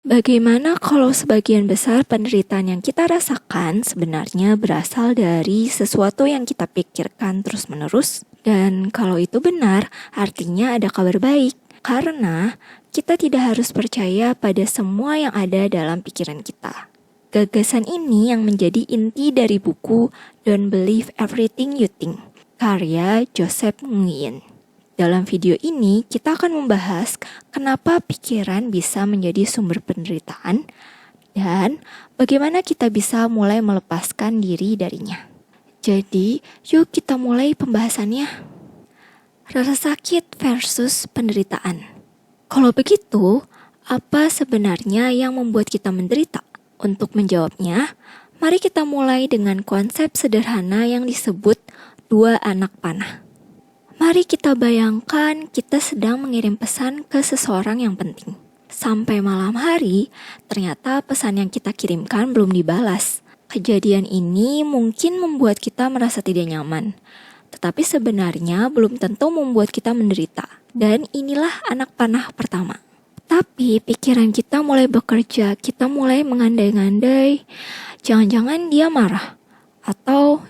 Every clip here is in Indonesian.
Bagaimana kalau sebagian besar penderitaan yang kita rasakan sebenarnya berasal dari sesuatu yang kita pikirkan terus-menerus? Dan kalau itu benar, artinya ada kabar baik. Karena kita tidak harus percaya pada semua yang ada dalam pikiran kita. Gagasan ini yang menjadi inti dari buku Don't Believe Everything You Think, karya Joseph Nguyen. Dalam video ini, kita akan membahas kenapa pikiran bisa menjadi sumber penderitaan dan bagaimana kita bisa mulai melepaskan diri darinya. Jadi, yuk kita mulai pembahasannya. Rasa sakit versus penderitaan. Kalau begitu, apa sebenarnya yang membuat kita menderita? Untuk menjawabnya, mari kita mulai dengan konsep sederhana yang disebut dua anak panah. Mari kita bayangkan kita sedang mengirim pesan ke seseorang yang penting. Sampai malam hari, ternyata pesan yang kita kirimkan belum dibalas. Kejadian ini mungkin membuat kita merasa tidak nyaman. Tetapi sebenarnya belum tentu membuat kita menderita. Dan inilah anak panah pertama. Tapi pikiran kita mulai bekerja, kita mulai mengandai-ngandai. Jangan-jangan dia marah. Atau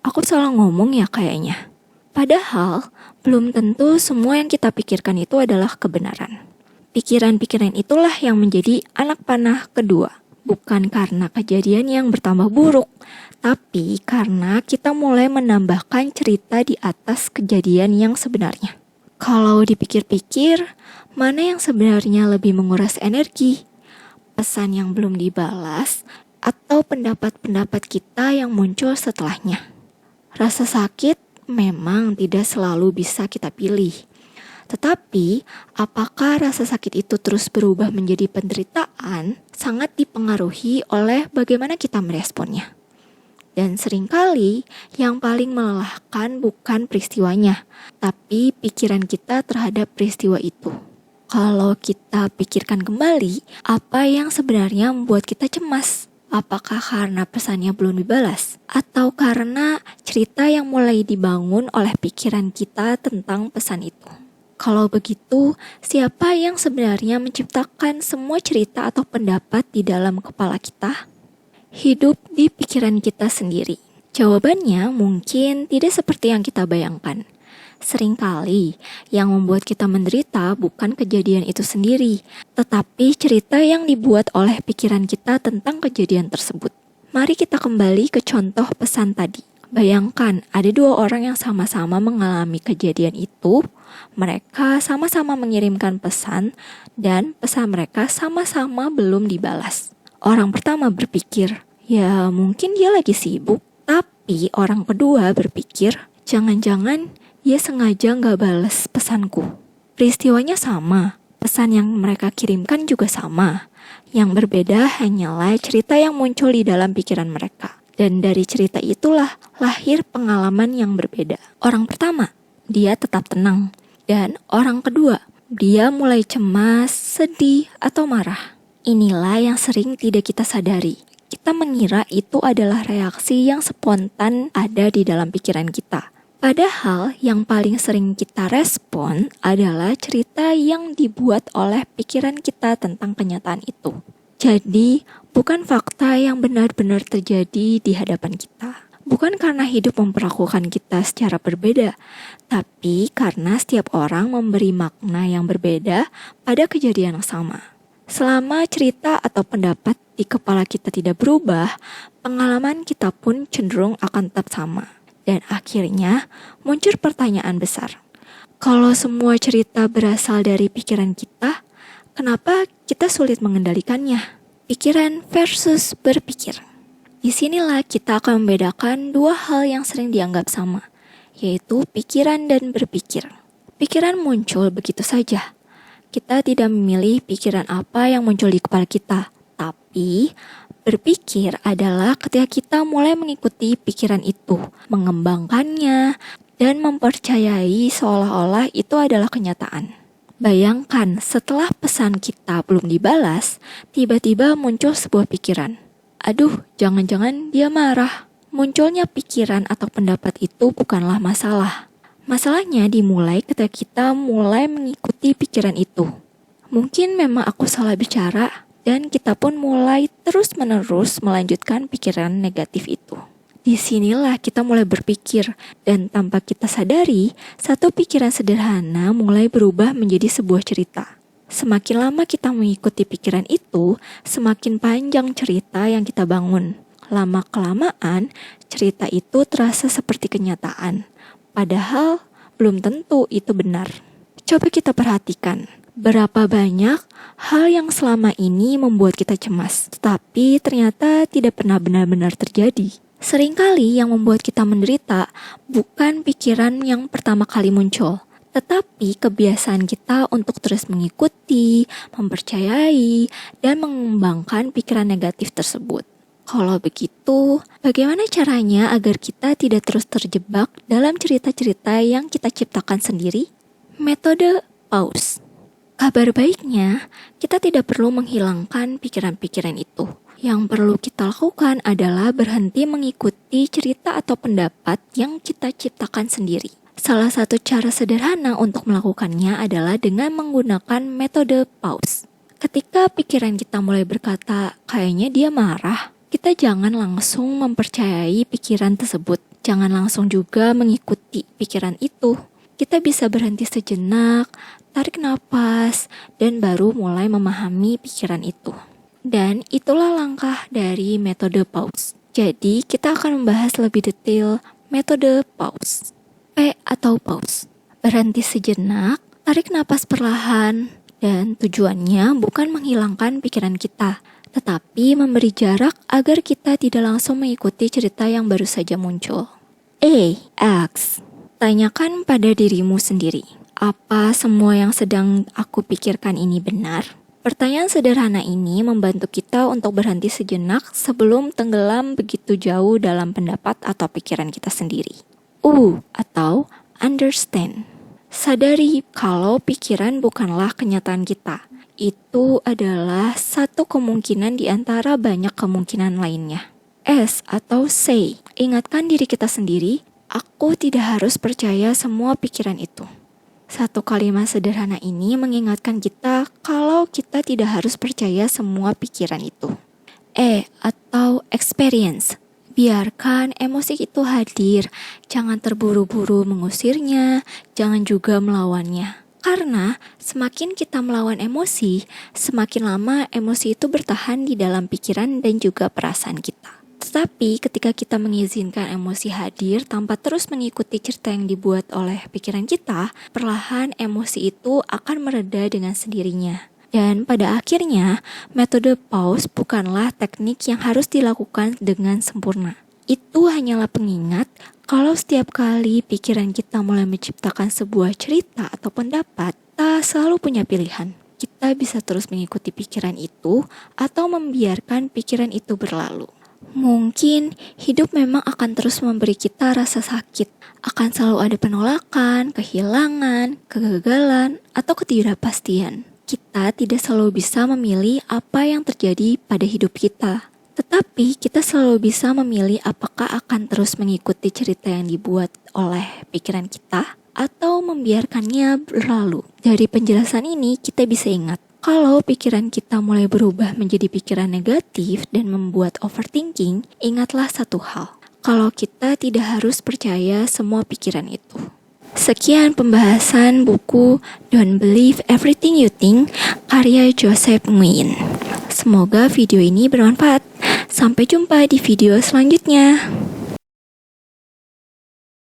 aku salah ngomong ya kayaknya. Padahal, belum tentu semua yang kita pikirkan itu adalah kebenaran. Pikiran-pikiran itulah yang menjadi anak panah kedua. Bukan karena kejadian yang bertambah buruk, tapi karena kita mulai menambahkan cerita di atas kejadian yang sebenarnya. Kalau dipikir-pikir, mana yang sebenarnya lebih menguras energi? Pesan yang belum dibalas, atau pendapat-pendapat kita yang muncul setelahnya? Rasa sakit memang tidak selalu bisa kita pilih. Tetapi, apakah rasa sakit itu terus berubah menjadi penderitaan sangat dipengaruhi oleh bagaimana kita meresponnya. Dan seringkali yang paling melelahkan bukan peristiwanya, tapi pikiran kita terhadap peristiwa itu. Kalau kita pikirkan kembali, apa yang sebenarnya membuat kita cemas? Apakah karena pesannya belum dibalas? Atau karena cerita yang mulai dibangun oleh pikiran kita tentang pesan itu? Kalau begitu, siapa yang sebenarnya menciptakan semua cerita atau pendapat di dalam kepala kita? Hidup di pikiran kita sendiri. Jawabannya mungkin tidak seperti yang kita bayangkan. Seringkali yang membuat kita menderita bukan kejadian itu sendiri, tetapi cerita yang dibuat oleh pikiran kita tentang kejadian tersebut. Mari kita kembali ke contoh pesan tadi. Bayangkan ada dua orang yang sama-sama mengalami kejadian itu, mereka sama-sama mengirimkan pesan, dan pesan mereka sama-sama belum dibalas. Orang pertama berpikir, ya mungkin dia lagi sibuk, tapi orang kedua berpikir, jangan-jangan dia sengaja nggak balas pesanku. Peristiwanya sama, pesan yang mereka kirimkan juga sama. Yang berbeda hanyalah cerita yang muncul di dalam pikiran mereka. Dan dari cerita itulah lahir pengalaman yang berbeda. Orang pertama, dia tetap tenang. Dan orang kedua, dia mulai cemas, sedih, atau marah. Inilah yang sering tidak kita sadari. Kita mengira itu adalah reaksi yang spontan ada di dalam pikiran kita. Padahal yang paling sering kita respon adalah cerita yang dibuat oleh pikiran kita tentang kenyataan itu. Jadi, bukan fakta yang benar-benar terjadi di hadapan kita. Bukan karena hidup memperlakukan kita secara berbeda, tapi karena setiap orang memberi makna yang berbeda pada kejadian yang sama. Selama cerita atau pendapat di kepala kita tidak berubah, pengalaman kita pun cenderung akan tetap sama. Dan akhirnya muncul pertanyaan besar. Kalau semua cerita berasal dari pikiran kita, kenapa kita sulit mengendalikannya? Pikiran versus berpikir. Disinilah kita akan membedakan dua hal yang sering dianggap sama, yaitu pikiran dan berpikir. Pikiran muncul begitu saja. Kita tidak memilih pikiran apa yang muncul di kepala kita, tapi berpikir adalah ketika kita mulai mengikuti pikiran itu, mengembangkannya, dan mempercayai seolah-olah itu adalah kenyataan. Bayangkan setelah pesan kita belum dibalas, tiba-tiba muncul sebuah pikiran. Aduh, jangan-jangan dia marah. Munculnya pikiran atau pendapat itu bukanlah masalah. Masalahnya dimulai ketika kita mulai mengikuti pikiran itu. Mungkin memang aku salah bicara, dan kita pun mulai terus-menerus melanjutkan pikiran negatif itu. Disinilah kita mulai berpikir, dan tanpa kita sadari, satu pikiran sederhana mulai berubah menjadi sebuah cerita. Semakin lama kita mengikuti pikiran itu, semakin panjang cerita yang kita bangun. Lama-kelamaan, cerita itu terasa seperti kenyataan. Padahal, belum tentu itu benar. Coba kita perhatikan, berapa banyak hal yang selama ini membuat kita cemas, tetapi ternyata tidak pernah benar-benar terjadi. Seringkali yang membuat kita menderita bukan pikiran yang pertama kali muncul, tetapi kebiasaan kita untuk terus mengikuti, mempercayai, dan mengembangkan pikiran negatif tersebut. Kalau begitu, bagaimana caranya agar kita tidak terus terjebak dalam cerita-cerita yang kita ciptakan sendiri? Metode pause. Kabar baiknya, kita tidak perlu menghilangkan pikiran-pikiran itu. Yang perlu kita lakukan adalah berhenti mengikuti cerita atau pendapat yang kita ciptakan sendiri. Salah satu cara sederhana untuk melakukannya adalah dengan menggunakan metode pause. Ketika pikiran kita mulai berkata, kayaknya dia marah, kita jangan langsung mempercayai pikiran tersebut. Jangan langsung juga mengikuti pikiran itu. Kita bisa berhenti sejenak, tarik napas, dan baru mulai memahami pikiran itu. Dan itulah langkah dari metode pause. Jadi, kita akan membahas lebih detail metode pause. P atau pause. Berhenti sejenak, tarik napas perlahan, dan tujuannya bukan menghilangkan pikiran kita, tetapi memberi jarak agar kita tidak langsung mengikuti cerita yang baru saja muncul. Ask. Tanyakan pada dirimu sendiri, apa semua yang sedang aku pikirkan ini benar? Pertanyaan sederhana ini membantu kita untuk berhenti sejenak sebelum tenggelam begitu jauh dalam pendapat atau pikiran kita sendiri. Atau understand. Sadari kalau pikiran bukanlah kenyataan kita. Itu adalah satu kemungkinan di antara banyak kemungkinan lainnya. S atau say. Ingatkan diri kita sendiri, aku tidak harus percaya semua pikiran itu. Satu kalimat sederhana ini mengingatkan kita kalau kita tidak harus percaya semua pikiran itu. Atau experience. Biarkan emosi itu hadir, jangan terburu-buru mengusirnya, jangan juga melawannya. Karena semakin kita melawan emosi, semakin lama emosi itu bertahan di dalam pikiran dan juga perasaan kita. Tetapi ketika kita mengizinkan emosi hadir tanpa terus mengikuti cerita yang dibuat oleh pikiran kita, perlahan emosi itu akan mereda dengan sendirinya. Dan pada akhirnya, metode pause bukanlah teknik yang harus dilakukan dengan sempurna. Itu hanyalah pengingat kalau setiap kali pikiran kita mulai menciptakan sebuah cerita atau pendapat, kita selalu punya pilihan. Kita bisa terus mengikuti pikiran itu atau membiarkan pikiran itu berlalu. Mungkin hidup memang akan terus memberi kita rasa sakit. Akan selalu ada penolakan, kehilangan, kegagalan, atau ketidakpastian. Kita tidak selalu bisa memilih apa yang terjadi pada hidup kita. Tetapi kita selalu bisa memilih apakah akan terus mengikuti cerita yang dibuat oleh pikiran kita atau membiarkannya berlalu. Dari penjelasan ini kita bisa ingat, kalau pikiran kita mulai berubah menjadi pikiran negatif dan membuat overthinking, ingatlah satu hal. Kalau kita tidak harus percaya semua pikiran itu. Sekian pembahasan buku Don't Believe Everything You Think karya Joseph Nguyen. Semoga video ini bermanfaat. Sampai jumpa di video selanjutnya.